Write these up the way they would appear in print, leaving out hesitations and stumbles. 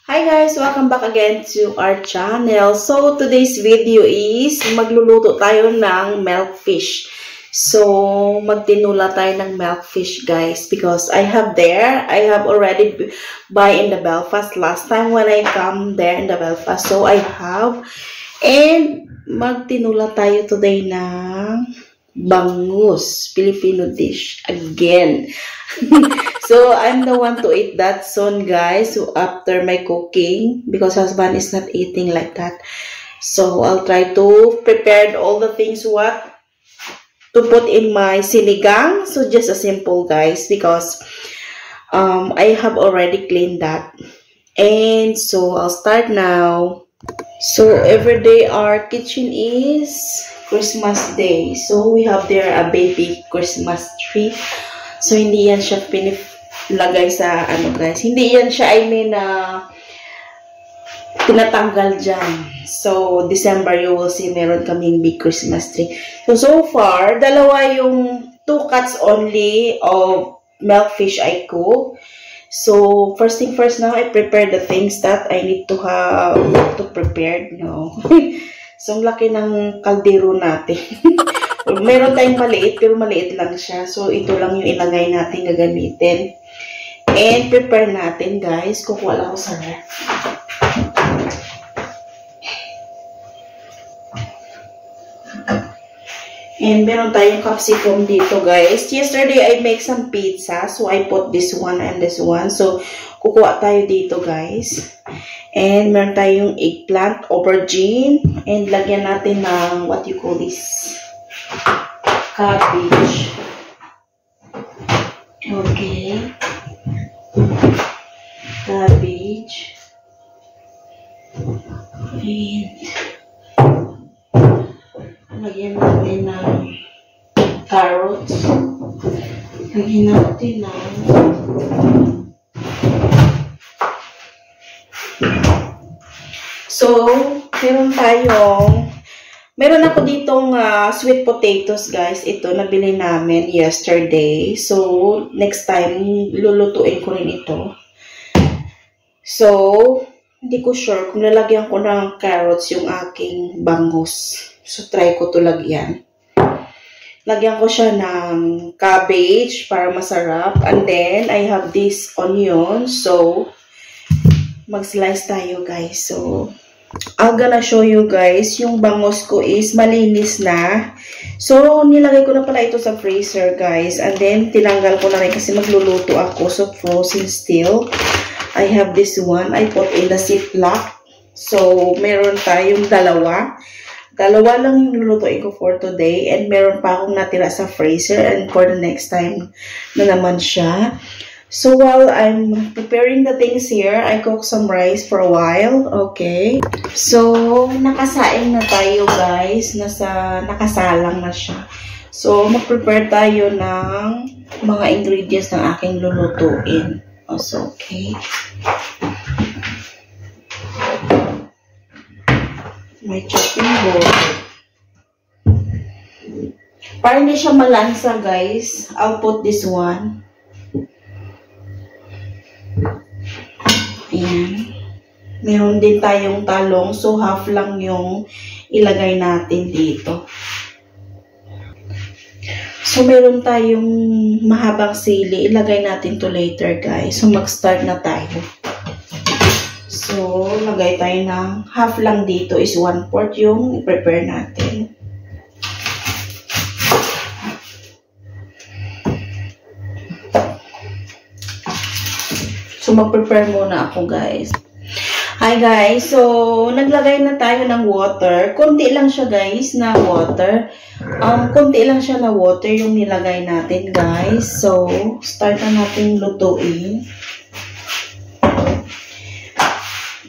Hi guys! Welcome back again to our channel. So, today's video is magluluto tayo ng milkfish. So, magtinula tayo ng milkfish guys because I have already buy in the Belfast last time when I come there in the Belfast. So, I have and magtinula tayo today ng bangus, Filipino dish again. So, I'm the one to eat that soon, guys. So, after my cooking, because husband is not eating like that. So, I'll try to prepare all the things what to put in my sinigang. So, just a simple, guys, because I have already cleaned that. And so, I'll start now. So, every day our kitchen is Christmas Day. So, we have there a baby Christmas tree. So, hindi yan siya lagay sa guys. Hindi yan siya, tinatanggal dyan. So, December you will see meron kaming big Christmas tree. So far, dalawa yung 2 cuts only of milkfish I cook. So, first thing first now, I prepare the things that I need to have to prepare. No? So, ang laki ng kaldero natin. Meron tayong maliit, pero maliit lang siya. So, ito lang yung ilagay natin gagamitin. And prepare natin, guys. Kukuha lang ako sa ref. And meron tayong capsicum dito, guys. Yesterday, I make some pizza. So, I put this one and this one. So, kukuha tayo dito, guys. And meron tayong eggplant, aubergine. And lagyan natin ng, what you call this? Cabbage. Okay. Cabbage. And lagyan natin ng carrots. Lagyan natin ng so, meron ako ditong sweet potatoes, guys. Ito, nabili namin yesterday. So, next time, lulutuin ko rin ito. So, hindi ko sure kung lalagyan ko ng carrots yung aking bangus. So, try ko to lagyan. Lagyan ko siya ng cabbage para masarap. And then, I have this onion. So, mag-slice tayo, guys. So, I'm gonna show you guys, yung bangus ko is malinis na. So, nilagay ko na pala ito sa freezer, guys. And then, tinanggal ko na rin kasi magluluto ako. So, frozen still. I have this one. I put in the Ziploc. So, meron tayong dalawa. Dalawa lang yung lulutuin ko for today. And meron pa akong natira sa freezer. And for the next time na naman siya. So, while I'm preparing the things here, I cook some rice for a while. Okay. So, nakasaing na tayo, guys. Nakasalang na siya. So, mag-prepare tayo ng mga ingredients ng aking lulutuin. Also, okay. My chopping board. Para hindi siya malansa, guys, I'll put this one. Ayan. Meron din tayong talong. So, half lang yung ilagay natin dito. So, meron tayong mahabang sili. Ilagay natin to later, guys. So, mag-start na tayo. So, lagay tayo ng half lang dito is 1/4 yung i-prepare natin. So, mag-prepare muna ako, guys. Hi, guys. So, naglagay na tayo ng water. Konti lang siya, guys, na water. Konti lang siya na water yung nilagay natin, guys. So, start na natin lutuin.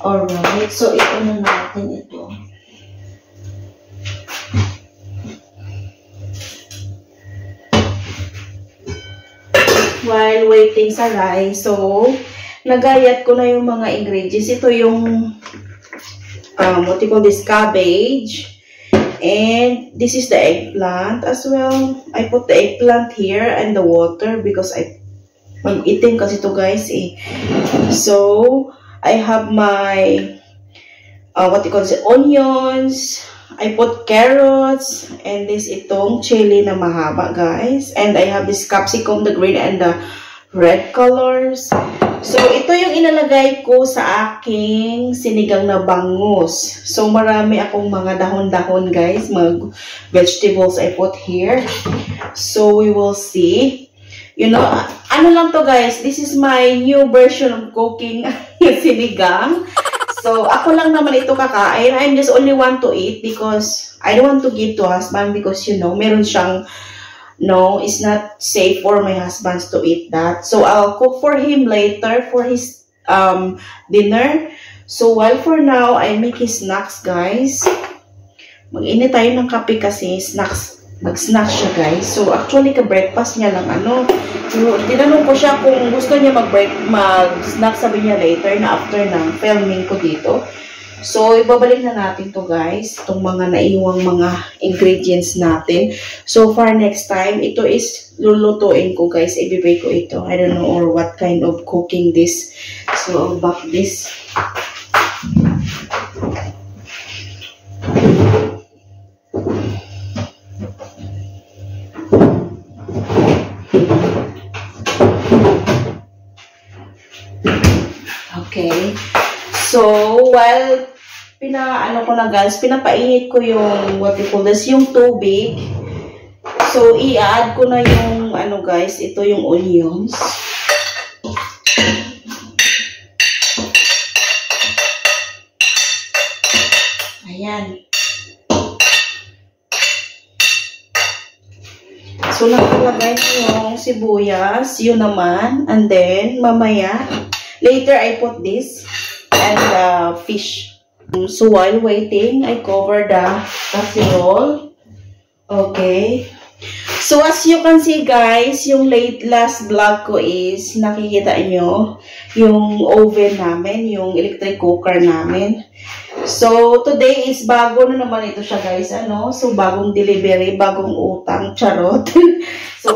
Alright. So, ito na natin ito. While waiting sa rice, so, nagayat ko na yung mga ingredients. Ito yung, what you call this, cabbage. And this is the eggplant as well. I put the eggplant here and the water because mag-itim kasi to, guys, eh. So, I have my, what you call it, onions. I put carrots, and this itong chili na mahaba, guys. And I have this capsicum, the green and the red colors. So, ito yung inalagay ko sa aking sinigang na bangus. So, marami akong mga dahon-dahon, guys. Mga vegetables I put here. So, we will see. You know, ano lang to, guys. This is my new version of cooking sinigang. So, ako lang naman ito kakain. I just only want to eat because I don't want to give to husband because, you know, meron siyang, no, it's not safe for my husband to eat that. So, I'll cook for him later for his dinner. So, while for now, I make his snacks, guys. Mag-init tayo ng kape kasi mag-snack siya, guys. So, actually, ka-breakfast niya lang, ano. Tinanong ko siya kung gusto niya mag-snack, sabi niya later na after ng filming ko dito. So, ibabalik na natin to, guys. Itong mga naiwang mga ingredients natin. So, for next time, ito is lulutuin ko, guys. Ibibake ko ito. I don't know or what kind of cooking this. So, I'll bake this. Okay. So, while ano ko na, guys, pinapainit ko yung what you call this, yung tubig. So, i-add ko na yung ano, guys, ito yung onions. Ayan. So, nakalagay ko yung sibuyas, yun naman, and then, mamaya, later, I put this and the fish. So, while waiting, I cover the casserole. Okay. So, as you can see, guys, yung last vlog ko is, nakikita nyo, yung oven namin, yung electric cooker namin. So, today is bago na naman ito siya, guys. Ano? So, bagong delivery, bagong utang, charot. So,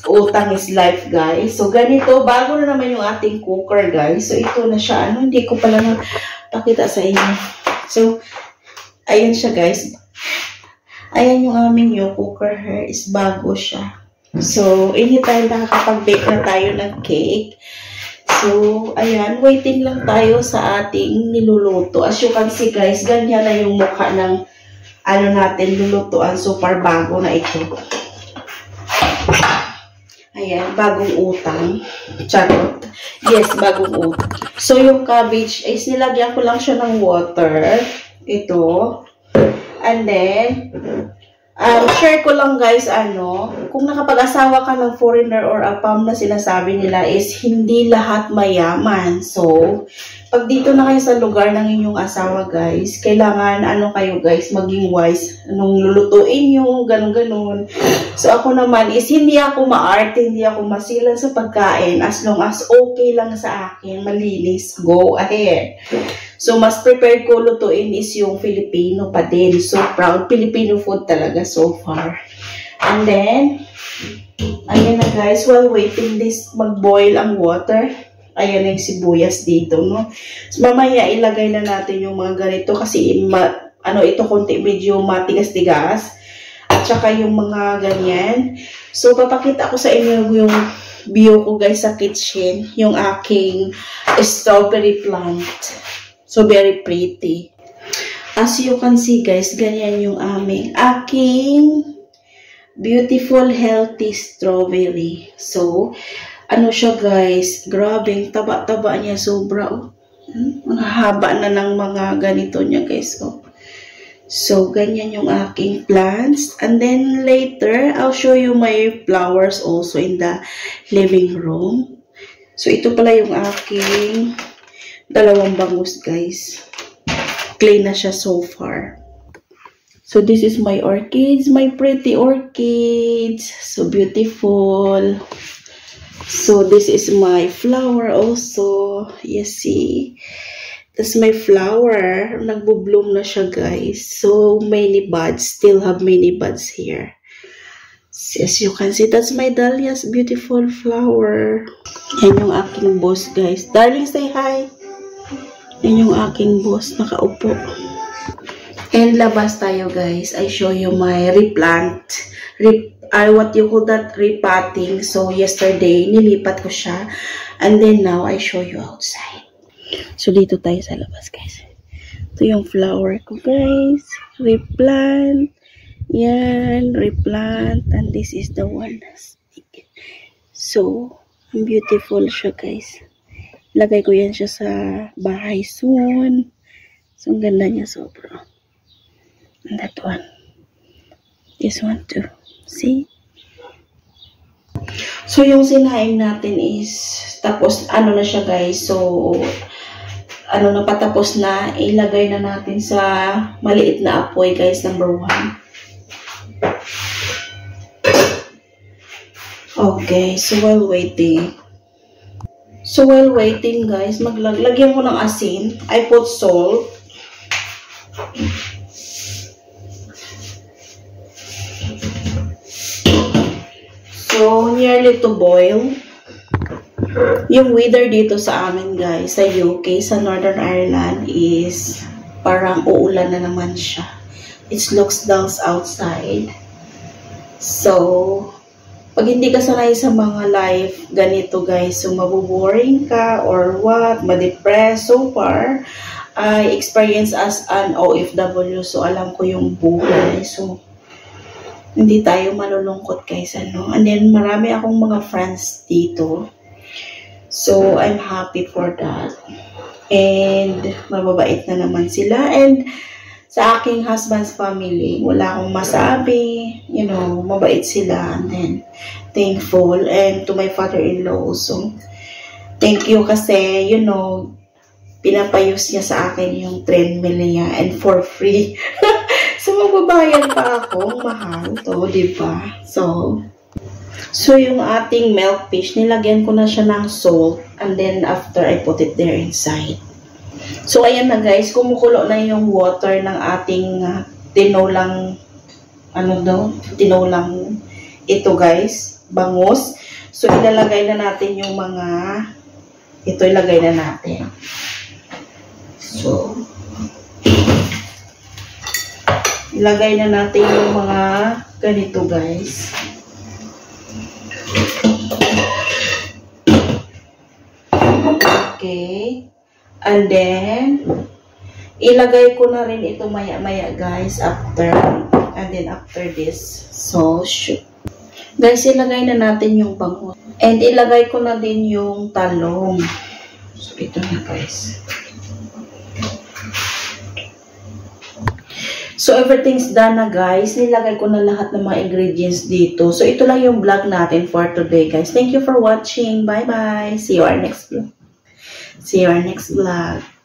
utang is life, guys. So, ganito, bago na naman yung ating cooker, guys. So, ito na siya. Ano, hindi ko pala napakita sa inyo. So, ayan siya, guys. Ayan yung aming new cooker here. Is bago siya. So, anytime nakakapag-bake na tayo ng cake. So, ayan, waiting lang tayo sa ating niluluto. As you can see, guys, ganyan na yung mukha ng ano natin lulutuan. So, far bago na ito. Ayan, bagong utang. Charot. Yes, bagong utang. So, yung cabbage, is nilagyan ko lang siya ng water. Ito. And then, share ko lang, guys, ano, kung nakapag-asawa ka ng foreigner or APAM na sinasabi nila is hindi lahat mayaman. So, pag dito na kayo sa lugar ng inyong asawa, guys, kailangan, ano kayo, guys, maging wise. Anong lulutuin nyo, ganun-ganun. So, ako naman is hindi ako maarte, hindi ako masilan sa pagkain as long as okay lang sa akin, malinis, go ahead. So, mas prepared ko lutuin is yung Filipino pa din. So, proud. Filipino food talaga so far. And then, ayan na, guys. While waiting this mag-boil ang water, ayan na yung sibuyas dito, no? So, mamaya ilagay na natin yung mga ganito kasi ito konti medyo matigas-tigas. At saka yung mga ganyan. So, papakita ko sa inyo yung view ko, guys, sa kitchen. Yung aking strawberry plant. So, very pretty. As you can see, guys, ganyan yung aking beautiful, healthy strawberry. So, ano siya, guys, grabing taba-taba niya, sobra. Ang haba na ng mga ganito niya, guys. So, ganyan yung aking plants. And then, later, I'll show you my flowers also in the living room. So, ito pala yung aking dalawang bangus, guys. Clean na siya so far. So, this is my orchids. My pretty orchids. So, beautiful. So, this is my flower also. You see? That's my flower. Nagbo-bloom na siya, guys. So, many buds. Still have many buds here. As you can see, that's my dahlia's beautiful flower. Yan yung aking boss, guys. Darling, say hi. Yan yung aking boss, nakaupo. And labas tayo guys. I show you my replant. What you call that? Repotting. So yesterday, nilipat ko siya. And then now, I show you outside. So dito tayo sa labas guys. Ito yung flower ko guys. Replant. Yan. Replant. And this is the one. So, beautiful siya guys. Lagay ko yan siya sa bahay soon. So, ang ganda niya sobra. And that one. This one too. See? So, yung sinaing natin is, tapos, ano na siya guys. So, ano na patapos na, ilagay na natin sa maliit na apoy guys, number 1. Okay, so while waiting guys, maglagyan ko ng asin. I put salt. So, nearly to boil. Yung weather dito sa amin guys, sa UK, sa Northern Ireland is parang uulan na naman siya. It looks dull outside. So, pag hindi ka sanay sa mga life ganito guys, so mabuboring ka or what, ma-depress. So far, I experience as an OFW, so alam ko yung buhay. So, hindi tayo malulungkot guys, ano. And then, marami akong mga friends dito. So, I'm happy for that. And, mababait na naman sila. And, sa aking husband's family, wala akong masabi. You know, mabait sila. And then, thankful. And to my father-in-law also. Thank you kasi, you know, pinapayos niya sa akin yung treadmill niya. And for free. So, magbabayad pa ako. Mahal to, diba? So, yung ating milkfish, nilagyan ko na siya ng salt. And then, after, I put it there inside. So, ayan na guys, kumukulo na yung water ng ating tinolang, tinolang ito guys, bangus. So, ilalagay na natin yung mga, ito ilagay na natin. So, ilagay na natin yung mga ganito guys. Okay. And then, ilagay ko na rin ito maya-maya guys after. And then after this. So, shoot. Guys, ilagay na natin yung bangus. And ilagay ko na din yung talong. So, ito na guys. So, everything's done na guys. Nilagay ko na lahat ng mga ingredients dito. So, ito lang yung vlog natin for today guys. Thank you for watching. Bye-bye. See you our next vlog. See you our next vlog.